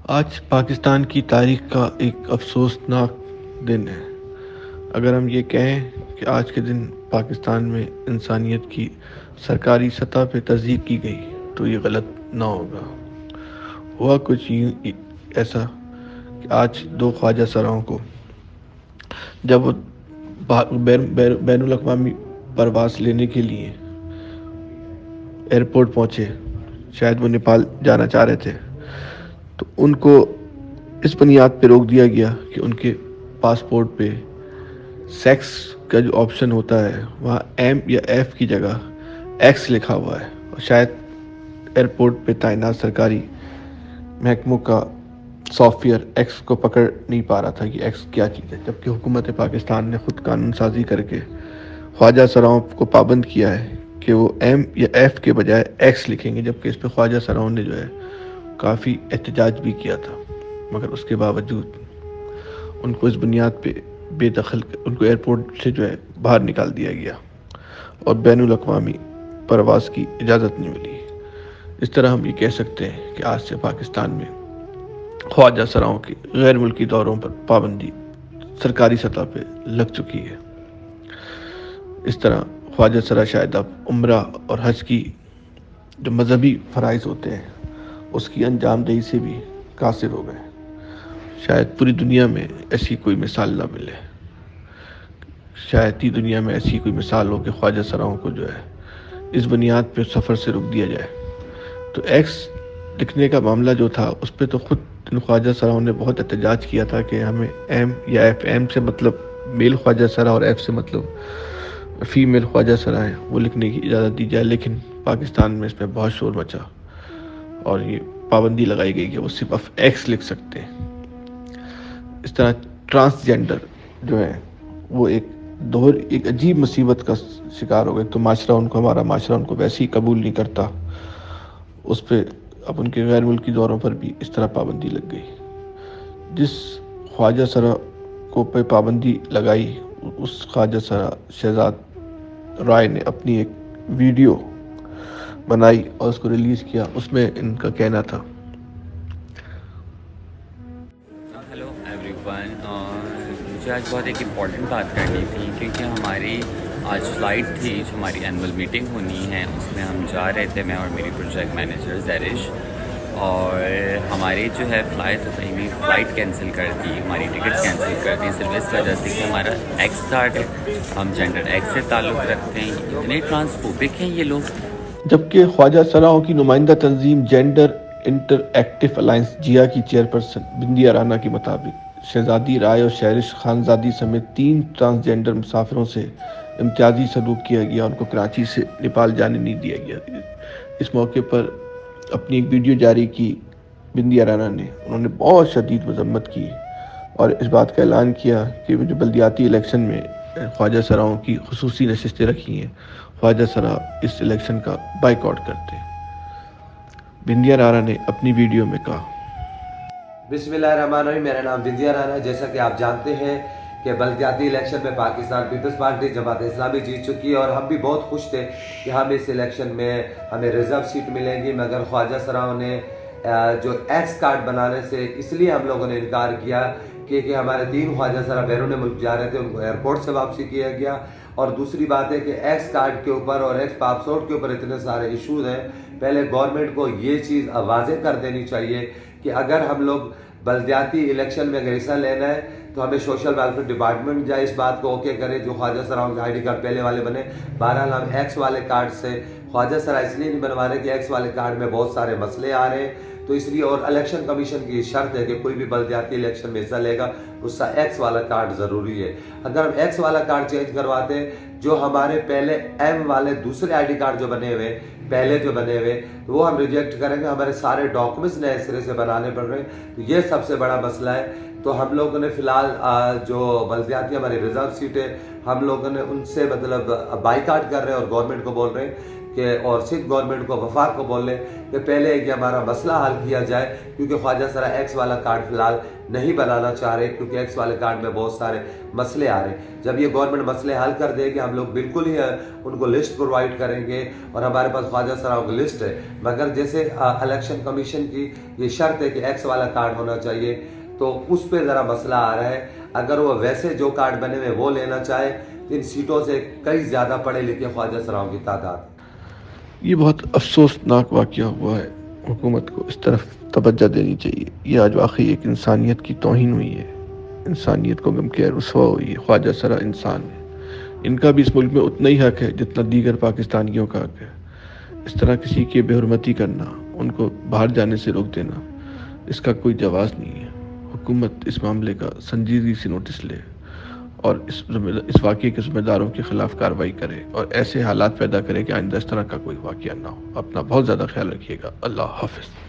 آج پاکستان کی تاریخ کا ایک افسوسناک دن ہے۔ اگر ہم یہ کہیں کہ آج کے دن پاکستان میں انسانیت کی سرکاری سطح پہ تصدیق کی گئی تو یہ غلط نہ ہوگا۔ ہوا کچھ ایسا کہ آج دو خواجہ سراؤں کو جب وہ بین الاقوامی پرواز لینے کے لیے ایئرپورٹ پہنچے، شاید وہ نیپال جانا چاہ رہے تھے، تو ان کو اس بنیاد پہ روک دیا گیا کہ ان کے پاسپورٹ پہ سیکس کا جو آپشن ہوتا ہے وہاں ایم یا ایف کی جگہ ایکس لکھا ہوا ہے، اور شاید ایئرپورٹ پہ تعینات سرکاری محکموں کا سافٹ ویئر ایکس کو پکڑ نہیں پا رہا تھا کہ ایکس کیا چیز ہے، جبکہ حکومت پاکستان نے خود قانون سازی کر کے خواجہ سراؤں کو پابند کیا ہے کہ وہ ایم یا ایف کے بجائے ایکس لکھیں گے، جبکہ اس پہ خواجہ سراؤں نے جو ہے کافی احتجاج بھی کیا تھا، مگر اس کے باوجود ان کو اس بنیاد پہ بے دخل، ان کو ایئرپورٹ سے جو ہے باہر نکال دیا گیا اور بین الاقوامی پرواز کی اجازت نہیں ملی۔ اس طرح ہم یہ کہہ سکتے ہیں کہ آج سے پاکستان میں خواجہ سراؤں کی غیر ملکی دوروں پر پابندی سرکاری سطح پہ لگ چکی ہے۔ اس طرح خواجہ سرا شاید اب عمرہ اور حج کی جو مذہبی فرائض ہوتے ہیں اس کی انجام دہی سے بھی قاصر ہو گئے۔ شاید پوری دنیا میں ایسی کوئی مثال نہ ملے، شاید ہی دنیا میں ایسی کوئی مثال ہو کہ خواجہ سراؤں کو جو ہے اس بنیاد پہ سفر سے روک دیا جائے۔ تو ایکس لکھنے کا معاملہ جو تھا اس پہ تو خود خواجہ سراؤں نے بہت احتجاج کیا تھا کہ ہمیں ایم یا ایف، ایم سے مطلب میل خواجہ سرا اور ایف سے مطلب فیمیل خواجہ سرا ہے، وہ لکھنے کی اجازت دی جائے، لیکن پاکستان میں اس پہ بہت شور مچا اور یہ پابندی لگائی گئی کہ وہ صرف ایکس لکھ سکتے ہیں۔ اس طرح ٹرانسجینڈر جو ہے وہ ایک عجیب مصیبت کا شکار ہو گئے۔ تو ہمارا معاشرہ ان کو ویسے ہی قبول نہیں کرتا، اس پہ اب ان کے غیر ملکی دوروں پر بھی اس طرح پابندی لگ گئی۔ جس خواجہ سرا کو پہ پابندی لگائی، اس خواجہ سرا شہزاد رائے نے اپنی ایک ویڈیو بنائی اور اس کو ریلیز کیا۔ اس میں ان کا کہنا تھا، ہیلو ایوری ون، مجھے آج بہت ایک امپورٹنٹ بات کرنی تھی کیونکہ ہماری آج فلائٹ تھی جو ہماری اینول میٹنگ ہونی ہے، اس میں ہم جا رہے تھے، میں اور میری پروجیکٹ مینیجر زیرش، اور ہماری جو ہے فلائٹ کینسل کر دی، ہماری ٹکٹ کینسل کر دی صرف اس وجہ سے کہ ہمارا ایکس کارڈ ہے، ہم جینڈر ایکس سے تعلق رکھتے ہیں۔ اتنے ٹرانسفوبک ہیں یہ لوگ۔ جبکہ خواجہ سراؤں کی نمائندہ تنظیم جینڈر انٹر ایکٹیو الائنس جیا کی چیئرپرسن بندیا رانا کے مطابق شہزادی رائے اور شہرش خانزادی سمیت 3 ٹرانسجینڈر مسافروں سے امتیازی سلوک کیا گیا، ان کو کراچی سے نیپال جانے نہیں دیا گیا۔ اس موقع پر اپنی ایک ویڈیو جاری کی بندیا رانا نے، انہوں نے بہت شدید مذمت کی اور اس بات کا اعلان کیا کہ جو بلدیاتی الیکشن میں خواجہ سراؤں کی خصوصی نشستیں رکھی ہیں، خواجہ سرا اس الیکشن کا بائیکاٹ کرتے ہیں۔ بندیا رانا نے اپنی ویڈیو میں کہا، بسم اللہ الرحمن الرحیم، میرا نام بندیا رانا ہے۔ جیسا کہ آپ جانتے ہیں کہ بلدیاتی الیکشن میں پاکستان پیپلز پارٹی جماعت اسلامی جیت چکی ہے، اور ہم بھی بہت خوش تھے کہ ہم اس الیکشن میں ہمیں ریزرو سیٹ ملیں گی، مگر خواجہ سراؤں نے جو ایکس کارڈ بنانے سے اس لیے ہم لوگوں نے انکار کیا کہ ہمارے 3 خواجہ سرا بیرون ملک جا رہے تھے، ان کو ایئرپورٹ سے واپسی کیا گیا۔ اور دوسری بات ہے کہ ایکس کارڈ کے اوپر اور ایکس پاسپورٹ کے اوپر اتنے سارے ایشوز ہیں، پہلے گورنمنٹ کو یہ چیز واضح کر دینی چاہیے کہ اگر ہم لوگ بلدیاتی الیکشن میں اگر حصہ لینا ہے تو ہمیں سوشل ویلفیئر ڈپارٹمنٹ جائے اس بات کو اوکے کرے جو خواجہ سراؤں کے آئی ڈی کارڈ پہلے والے بنے۔ بہرحال ہم ایکس والے کارڈ سے خواجہ سرا اس لیے نہیں بنوا رہے کہ ایکس والے کارڈ میں بہت سارے مسئلے آ رہے ہیں، تو اس لیے، اور الیکشن کمیشن کی شرط ہے کہ کوئی بھی بلدیاتی الیکشن میں حصہ لے گا اس کا ایکس والا کارڈ ضروری ہے۔ اگر ہم ایکس والا کارڈ چینج کرواتے ہیں، جو ہمارے پہلے ایم والے دوسرے آئی ڈی کارڈ جو بنے ہوئے وہ ہم ریجیکٹ کریں گے، ہمارے سارے ڈاکومنٹس نئے سرے سے بنانے پڑ رہے ہیں، تو یہ سب سے بڑا مسئلہ ہے۔ تو ہم لوگوں نے فی الحال جو بلدیاتی ہماری ریزرو سیٹ ہے، ہم لوگوں نے ان سے مطلب بائیکاٹ کر رہے ہیں اور گورنمنٹ کو بول رہے ہیں کہ اور سندھ گورنمنٹ کو وفاق کو بول لیں کہ پہلے یہ ہمارا مسئلہ حل کیا جائے، کیونکہ خواجہ سرا ایکس والا کارڈ فی الحال نہیں بنانا چاہ رہے، کیونکہ ایکس والے کارڈ میں بہت سارے مسئلے آ رہے ہیں۔ جب یہ گورنمنٹ مسئلے حل کر دے گی، ہم لوگ بالکل ہی ان کو لسٹ پرووائڈ کریں گے، اور ہمارے پاس خواجہ سراؤں کی لسٹ ہے، مگر جیسے الیکشن کمیشن کی یہ شرط ہے کہ ایکس والا کارڈ ہونا چاہیے، تو اس پہ ذرا مسئلہ آ رہا ہے۔ اگر وہ ویسے جو کارڈ بنے ہوئے وہ لینا چاہے، ان سیٹوں سے کئی زیادہ پڑھے لکھے خواجہ سراؤں کی تعداد۔ یہ بہت افسوسناک واقعہ ہوا ہے، حکومت کو اس طرف توجہ دینی چاہیے۔ یہ آج واقعی ایک انسانیت کی توہین ہوئی ہے، انسانیت کو غم کے رسوا ہوئی ہے۔ خواجہ سرا انسان ہے، ان کا بھی اس ملک میں اتنا ہی حق ہے جتنا دیگر پاکستانیوں کا حق ہے۔ اس طرح کسی کی بے حرمتی کرنا، ان کو باہر جانے سے روک دینا، اس کا کوئی جواز نہیں ہے۔ حکومت اس معاملے کا سنجیدگی سے نوٹس لے اور اس واقعے کے ذمہ داروں کے خلاف کارروائی کرے، اور ایسے حالات پیدا کرے کہ آئندہ اس طرح کا کوئی واقعہ نہ ہو۔ اپنا بہت زیادہ خیال رکھیے گا۔ اللہ حافظ۔